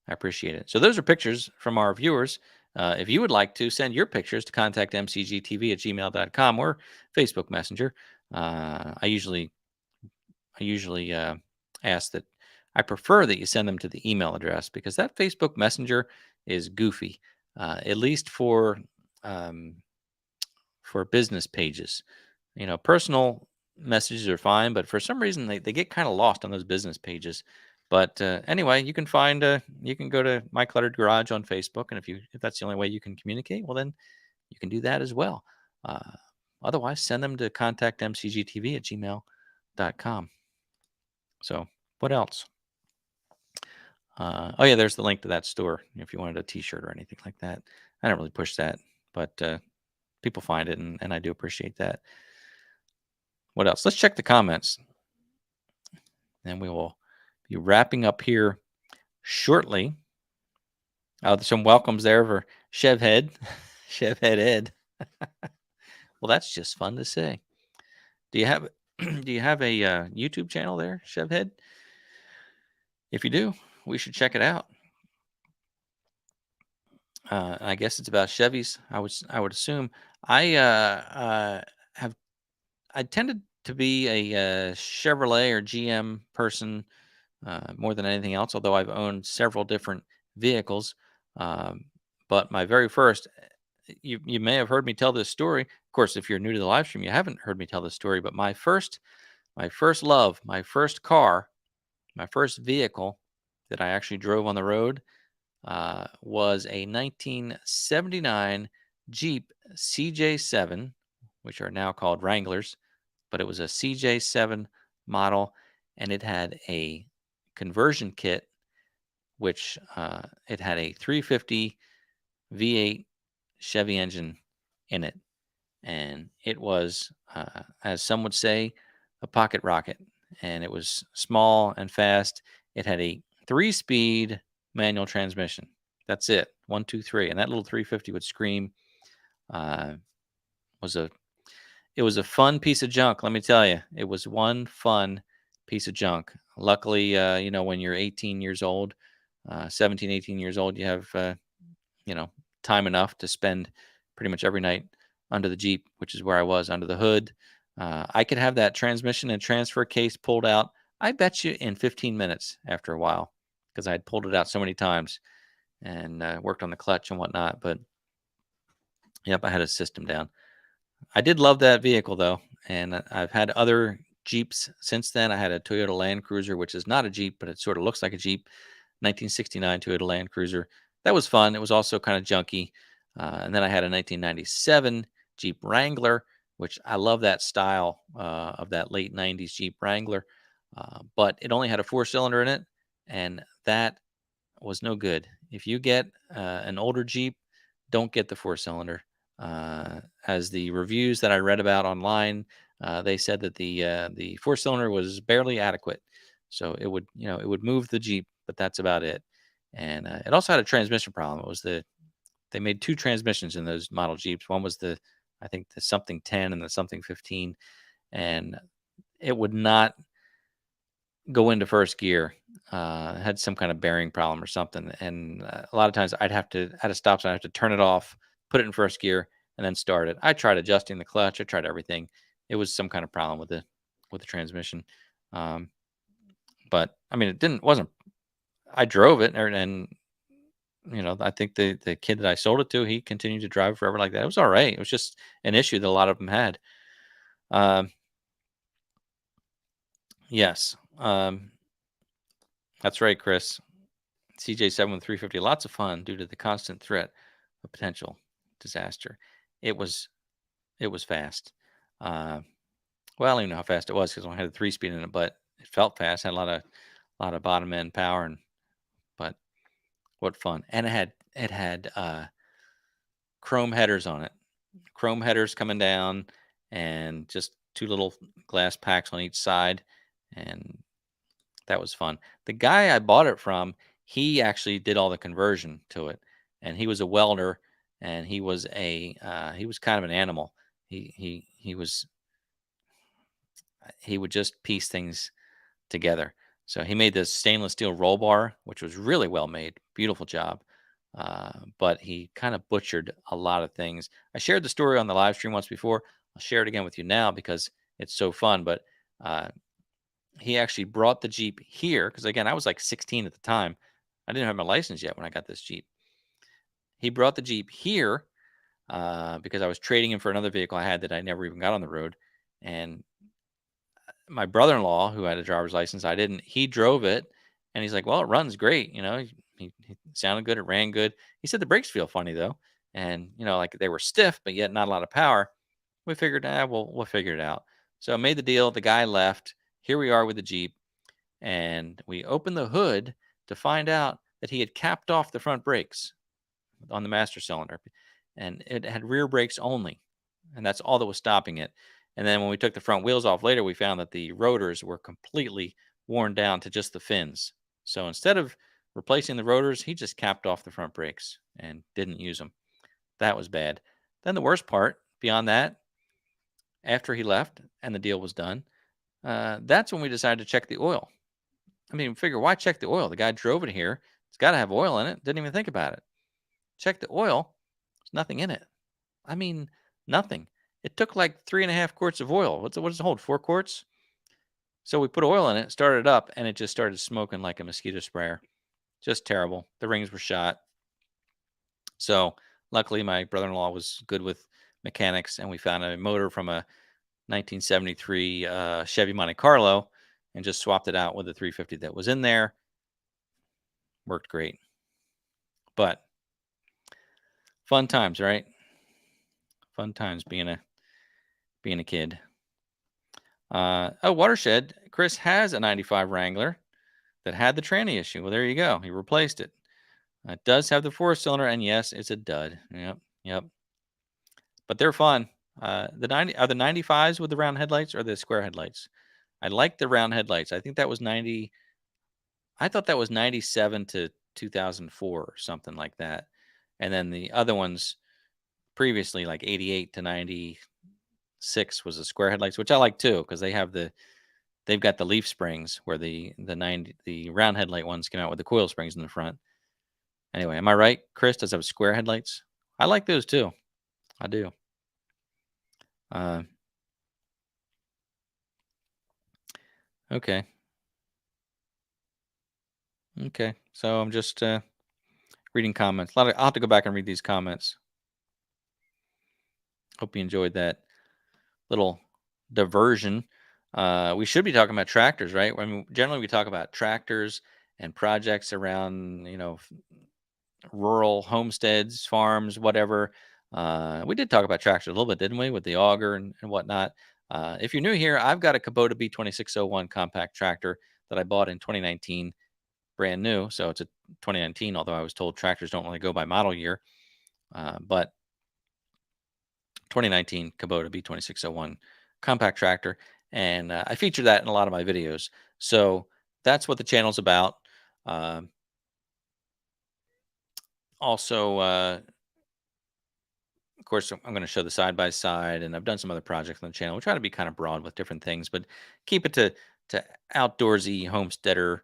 I appreciate it. So those are pictures from our viewers. If you would like to send your pictures to contact mcgtv@gmail.com or Facebook Messenger, I usually ask that I prefer that you send them to the email address because that Facebook Messenger is goofy, at least um, for business pages. Personal messages are fine, but for some reason they get kind of lost on those business pages. But anyway, you can go to My Cluttered Garage on Facebook, and if that's the only way you can communicate, well then you can do that as well. Uh, Otherwise, send them to contactmcgtv@gmail.com. So what else? Oh yeah, there's the link to that store if you wanted a T-shirt or anything like that. I don't really push that, but people find it, and I do appreciate that. What else? Let's check the comments, and we will be wrapping up here shortly. There's some welcomes there for Chevhead, Chevhead Ed. Well, that's just fun to say. Do you have do you have a YouTube channel there, Chevhead? If you do, we should check it out. I guess it's about Chevys. I would assume. I have I tended to be a Chevrolet or GM person more than anything else. Although I've owned several different vehicles, um, but my very first, you may have heard me tell this story. Of course, if you're new to the live stream, you haven't heard me tell this story. But my first love, my first car, my first vehicle that I actually drove on the road was a 1979 Jeep CJ7, which are now called Wranglers, but it was a CJ7 model, and it had a conversion kit, which it had a 350 V8 Chevy engine in it, and it was, as some would say, a pocket rocket, and it was small and fast. It had a 3-speed manual transmission. That's it, 1, 2, 3, and that little 350 would scream. Uh, was a It was a fun piece of junk, let me tell you. It was one fun piece of junk. Luckily, when you're 18 years old, 17, 18 years old, you have, you know, time enough to spend pretty much every night under the Jeep, which is where I was under the hood. I could have that transmission and transfer case pulled out, I bet you, in 15 minutes after a while, because I had pulled it out so many times and worked on the clutch and whatnot. But yep, I had a system down. I did love that vehicle though, and I've had other Jeeps since then. I had a Toyota Land Cruiser, which is not a Jeep, but it sort of looks like a Jeep. 1969 Toyota Land Cruiser. That was fun. It was also kind of junky. And then I had a 1997 Jeep Wrangler, which I love that style of that late 90s Jeep Wrangler. But it only had a 4-cylinder in it, and that was no good. If you get an older Jeep, don't get the 4-cylinder. As the reviews that I read about online, they said that the 4-cylinder was barely adequate. So it would move the Jeep, but that's about it. And it also had a transmission problem. They made 2 transmissions in those model Jeeps. One was I think the something 10 and the something 15, and it would not go into first gear. Had some kind of bearing problem or something, and a lot of times at a stop sign, I have to turn it off, put it in first gear, and then start it. I tried adjusting the clutch. I tried everything. It was some kind of problem with the transmission. Um, but I mean, it wasn't. I drove it, and I think the kid that I sold it to, he continued to drive forever like that. It was all right. It was just an issue that a lot of them had. Um, yes, that's right, Chris. CJ7 with 350, lots of fun due to the constant threat of potential disaster. It was fast. Uh, well, I don't even know how fast it was because I had a 3-speed in it, but it felt fast. Had a lot of bottom end power, but what fun! And it had chrome headers on it, chrome headers coming down, and just 2 little glass packs on each side, and that was fun. The guy I bought it from, he actually did all the conversion to it, and he was a welder, and he was kind of an animal. He would just piece things together. So he made this stainless steel roll bar, which was really well made, beautiful job. but he kind of butchered a lot of things. I shared the story on the live stream once before. I'll share it again with you now because it's so fun. But uh, he actually brought the Jeep here because, again, I was like 16 at the time. I didn't have my license yet when I got this Jeep. He brought the Jeep here because I was trading him for another vehicle I had that I never even got on the road. And my brother-in-law, who had a driver's license, I didn't. He drove it, and he's like, "Well, it runs great." He sounded good. It ran good. He said the brakes feel funny though, and like they were stiff, but yet not a lot of power. We figured, we'll figure it out. So I made the deal. The guy left. Here we are with the Jeep, and we opened the hood to find out that he had capped off the front brakes on the master cylinder, and it had rear brakes only, and that's all that was stopping it. And then when we took the front wheels off later, we found that the rotors were completely worn down to just the fins. So instead of replacing the rotors, he just capped off the front brakes and didn't use them. That was bad. Then the worst part, beyond that, after he left and the deal was done, that's when we decided to check the oil. I mean, figure, why check the oil? The guy drove it here. It's got to have oil in it. Didn't even think about it. Check the oil. There's nothing in it. I mean, nothing. It took like 3.5 quarts of oil. What does it hold? 4 quarts? So we put oil in it, started it up, and it just started smoking like a mosquito sprayer. Just terrible. The rings were shot. So luckily, my brother-in-law was good with mechanics, and we found a motor from a 1973 Chevy Monte Carlo and just swapped it out with the 350 that was in there. Worked great. But fun times, right? Fun times being a kid. Watershed. Chris has a 95 Wrangler that had the tranny issue. Well, there you go. He replaced it. It does have the 4-cylinder, and yes, it's a dud. Yep. But they're fun. Are the 95s with the round headlights or the square headlights? I like the round headlights. I think that was 90. I thought that was 97 to 2004 or something like that. And then the other ones previously, like 88 to 96, was the square headlights, which I like too because they've got the leaf springs where the round headlight ones came out with the coil springs in the front. Anyway, am I right? Chris, does it have square headlights? I like those too. I do. Okay. Okay. So I'm just reading comments. I'll have to go back and read these comments. Hope you enjoyed that little diversion. We should be talking about tractors, right? I mean, generally we talk about tractors and projects around, rural homesteads, farms, whatever. We did talk about tractors a little bit, didn't we, with the auger and whatnot. If you're new here, I've got a Kubota B2601 compact tractor that I bought in 2019, brand new. So it's a 2019, although I was told tractors don't really go by model year. But 2019 Kubota B2601 compact tractor. And I feature that in a lot of my videos. So that's what the channel's about. Also, of course, I'm going to show the side by side, and I've done some other projects on the channel. We try to be kind of broad with different things, but keep it to outdoorsy homesteader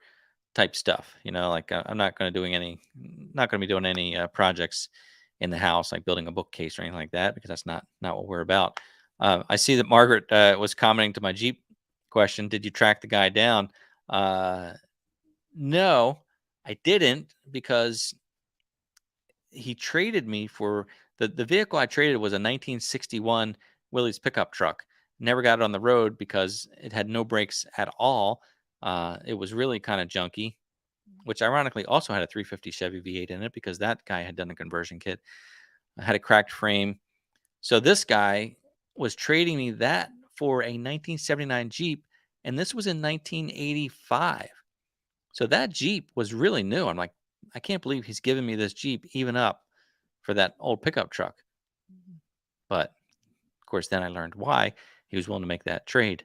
type stuff. Like I'm not going to be doing any projects in the house, like building a bookcase or anything like that, because that's not what we're about. I see that Margaret was commenting to my Jeep question. Did you track the guy down? No, I didn't, because he traded me for the vehicle I traded was a 1961 Willys pickup truck. Never got it on the road because it had no brakes at all. It was really kind of junky, which ironically also had a 350 Chevy V8 in it because that guy had done a conversion kit. I had a cracked frame. So this guy was trading me that for a 1979 Jeep, and this was in 1985. So that Jeep was really new. I'm like, I can't believe he's giving me this Jeep even up for that old pickup truck. But of course, then I learned why he was willing to make that trade.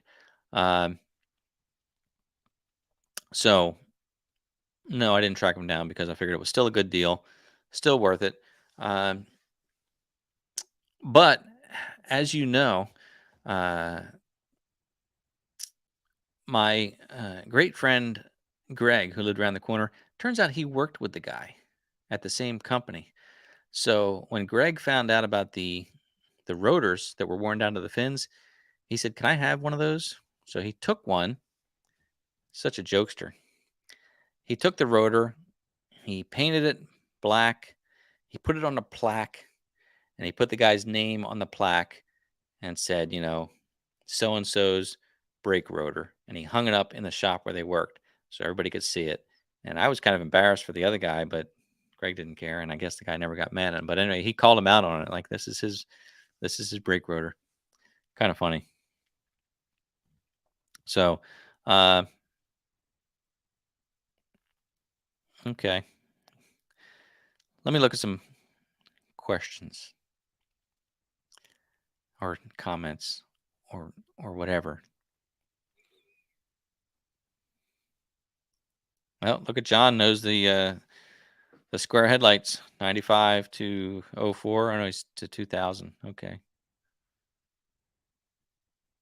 So no, I didn't track him down because I figured it was still a good deal, still worth it. But as you know, my great friend Greg, who lived around the corner, turns out he worked with the guy at the same company. So when Greg found out about the rotors that were worn down to the fins, he said, "Can I have one of those?" So he took one. Such a jokester. He took the rotor, he painted it black, he put it on a plaque, and he put the guy's name on the plaque and said, so and so's brake rotor. And he hung it up in the shop where they worked so everybody could see it. And I was kind of embarrassed for the other guy, but Greg didn't care. And I guess the guy never got mad at him. But anyway, he called him out on it. Like, this is his brake rotor. Kind of funny. So, okay. Let me look at some questions or comments or whatever. Well, look at John knows the square headlights, 95 to 04. Oh no, he's to 2000. Okay.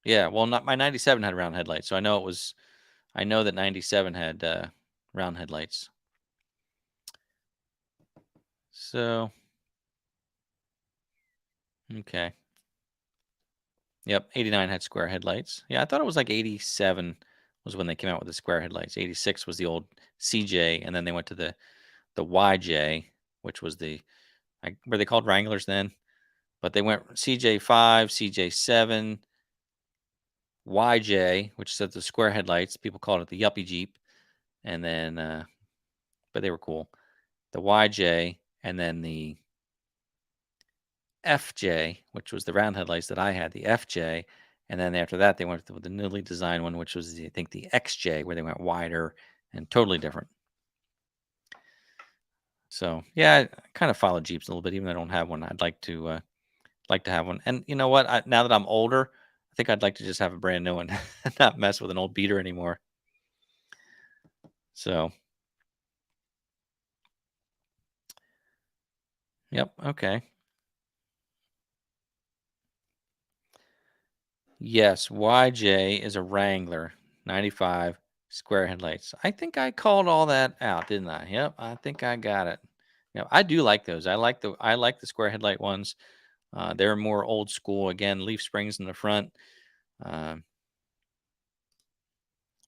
Yeah, well, not my 97 had round headlights, so I know that 97 had round headlights. So, okay. Yep, 89 had square headlights. Yeah, I thought it was like 87 was when they came out with the square headlights. 86 was the old CJ, and then they went to the YJ, which was were they called Wranglers then? But they went CJ5, CJ7, YJ, which said the square headlights. People called it the Yuppie Jeep. And then, but they were cool. The YJ, and then the FJ, which was the round headlights that I had, the FJ. And then after that, they went with the newly designed one, which was, I think, the XJ, where they went wider and totally different. So, yeah, I kind of follow Jeeps a little bit, even though I don't have one. I'd like to have one. And you know what? Now that I'm older, I think I'd like to just have a brand new one and not mess with an old beater anymore. So, yep. Okay. Yes, YJ is a Wrangler, 95 square headlights. I think I called all that out, didn't I? Yep, I think I got it. I do like those. I like the square headlight ones. They're more old school. Again, leaf springs in the front. Um,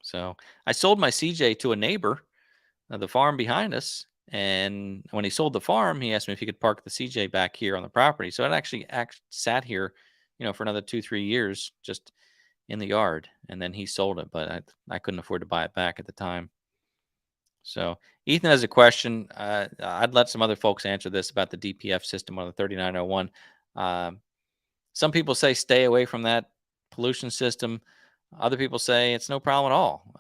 so I sold my CJ to a neighbor, the farm behind us, and when he sold the farm, he asked me if he could park the CJ back here on the property. So it actually sat here, for another 2-3 years, just in the yard, and then he sold it, but I couldn't afford to buy it back at the time. So Ethan has a question. I'd let some other folks answer this about the DPF system on the 3901. Some people say stay away from that pollution system. Other people say it's no problem at all.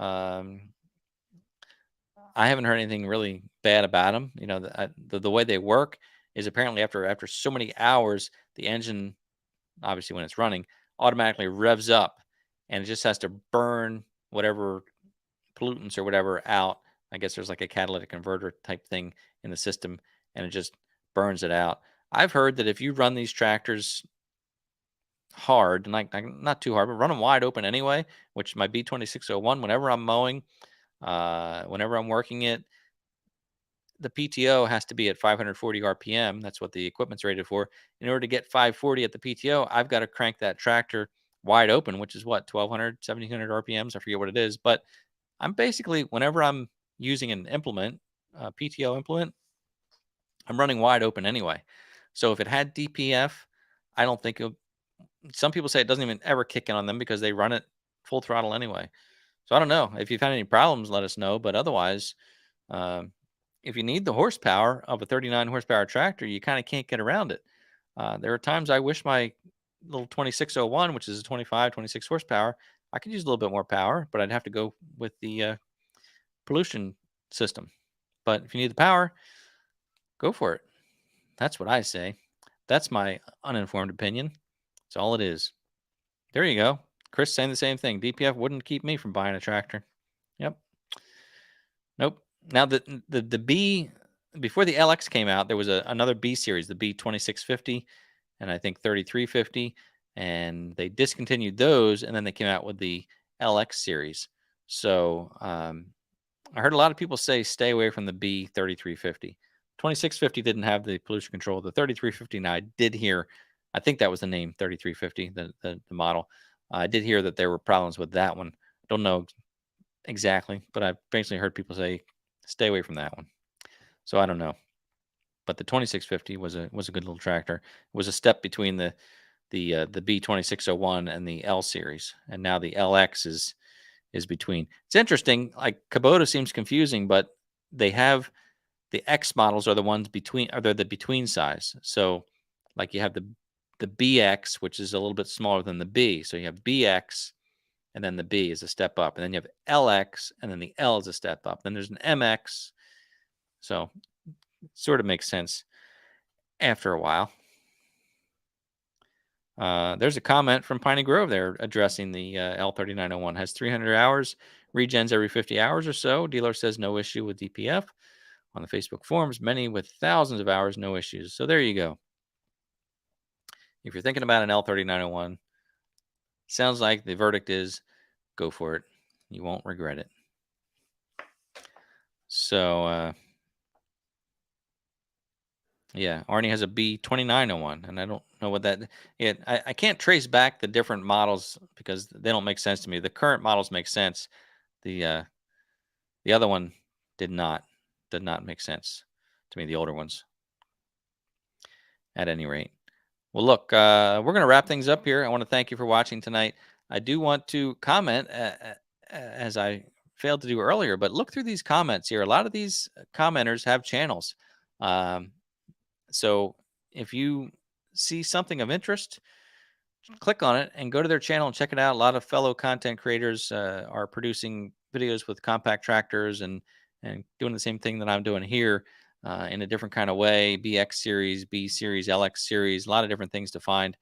I haven't heard anything really bad about them. The way they work is apparently after so many hours, the engine, obviously when it's running, automatically revs up, and it just has to burn whatever pollutants or whatever out. I guess there's like a catalytic converter type thing in the system, and it just burns it out. I've heard that if you run these tractors hard, not too hard, but run them wide open anyway, which my B2601, whenever I'm mowing, whenever I'm working it, the PTO has to be at 540 RPM. That's what the equipment's rated for. In order to get 540 at the PTO, I've got to crank that tractor wide open, which is what, 1200, 1700 RPMs. I forget what it is, but I'm basically, whenever I'm using an implement, PTO implement, I'm running wide open anyway. So if it had DPF, I don't think some people say it doesn't even ever kick in on them because they run it full throttle anyway. So I don't know. If you've had any problems, let us know. But otherwise, if you need the horsepower of a 39 horsepower tractor, you kind of can't get around it. There are times I wish my little 2601, which is a 25, 26 horsepower, I could use a little bit more power, but I'd have to go with the pollution system. But if you need the power, go for it. That's what I say. That's my uninformed opinion. That's all it is. There you go. Chris saying the same thing. DPF wouldn't keep me from buying a tractor. Yep. Nope. Now the B, before the LX came out, there was another B series, the B2650, and I think 3350, and they discontinued those, and then they came out with the LX series. So I heard a lot of people say stay away from the B3350. 2650 didn't have the pollution control. The 3350, I did hear, I think that was the name, 3350, the model. I did hear that there were problems with that one. Don't know exactly, but I've basically heard people say stay away from that one. So I don't know. But the 2650 was a good little tractor. It was a step between the B2601 and the L series, and now the LX is between. It's interesting. Like Kubota seems confusing, but they have the X models are the ones between, are they're the between size. So like you have the BX, which is a little bit smaller than the B. So you have BX, and then the B is a step up, and then you have LX, and then the L is a step up. Then there's an MX. So it sort of makes sense after a while. There's a comment from Piney Grove there addressing the L3901. Has 300 hours, regens every 50 hours or so. Dealer says no issue with DPF. On the Facebook forums, many with thousands of hours, no issues. So there you go. If you're thinking about an L3901, sounds like the verdict is go for it. You won't regret it. So, yeah, Arnie has a B2901, and I don't know what that. I can't trace back the different models because they don't make sense to me. The current models make sense. The other one did not make sense to me. The older ones, at any rate. Well, look, we're going to wrap things up here. I want to thank you for watching tonight. I do want to comment, as I failed to do earlier, but look through these comments here. A lot of these commenters have channels. So if you see something of interest, click on it and go to their channel and check it out. A lot of fellow content creators are producing videos with compact tractors and doing the same thing that I'm doing here in a different kind of way. BX series, B series, LX series, a lot of different things to find.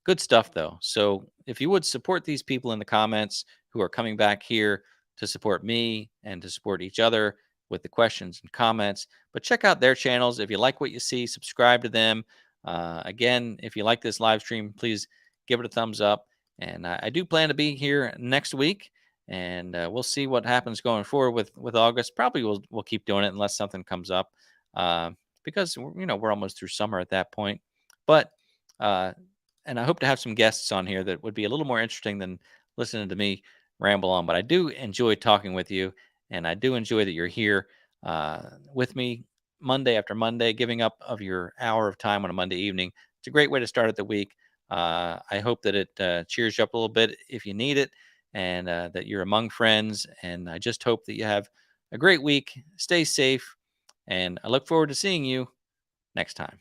Good stuff though. So if you would support these people in the comments who are coming back here to support me and to support each other with the questions and comments, but check out their channels. If you like what you see, subscribe to them. Again, if you like this live stream, please give it a thumbs up. And I do plan to be here next week, and we'll see what happens going forward with August. Probably we'll keep doing it unless something comes up, because we're almost through summer at that point. But and I hope to have some guests on here that would be a little more interesting than listening to me ramble on. But I do enjoy talking with you, and I do enjoy that you're here with me Monday after Monday, giving up of your hour of time on a Monday evening. It's a great way to start the week. I hope that it cheers you up a little bit if you need it, and that you're among friends. And I just hope that you have a great week. Stay safe, and I look forward to seeing you next time.